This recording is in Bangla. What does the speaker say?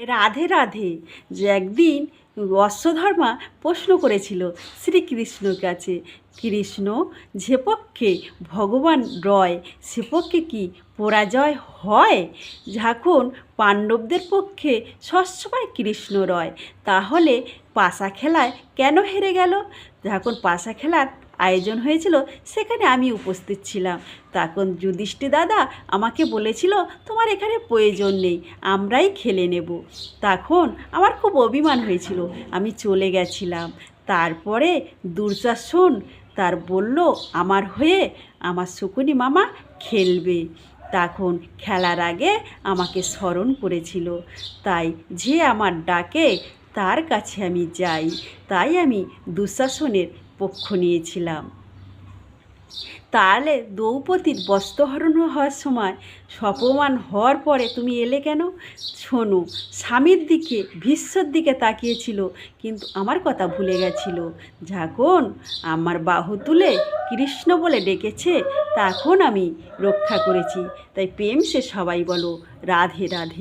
রাধে রাধে। যে একদিন অশ্বত্থামা প্রশ্ন করেছিল শ্রীকৃষ্ণর কাছে, কৃষ্ণ যে পক্ষে ভগবান রয় সে পক্ষে কি পরাজয় হয়? যখন পাণ্ডবদের পক্ষে সবসময় কৃষ্ণ রয়, তাহলে পাশা খেলায় কেন হেরে গেল? যখন পাশা খেলার আয়োজন হয়েছিল সেখানে আমি উপস্থিত ছিলাম। তখন যুধিষ্ঠির দাদা আমাকে বলেছিল তোমার এখানে প্রয়োজন নেই, আমরাই খেলে নেব। তখন আমার খুব অভিমান হয়েছিল, আমি চলে গেছিলাম। তারপরে দুঃশাসন তার বলল আমার হয়ে আমার শকুনি মামা খেলবে। তখন খেলার আগে আমাকে স্মরণ করেছিল, তাই যে আমার ডাকে তার কাছে আমি যাই, তাই আমি দুঃশাসনের পক্ষ নিয়েছিলাম। তাহলে দ্রৌপদীর বস্ত্রহরণ হওয়ার সময় অপমান হওয়ার পরে তুমি এলে কেন? শোনো, স্বামীর দিকে ভীষ্মর দিকে তাকিয়েছিল, কিন্তু আমার কথা ভুলে গেছিল। যখন আমার বাহু তুলে কৃষ্ণ বলে ডেকেছে তখন আমি রক্ষা করেছি। তাই প্রেম সে সবাই বলো রাধে রাধে।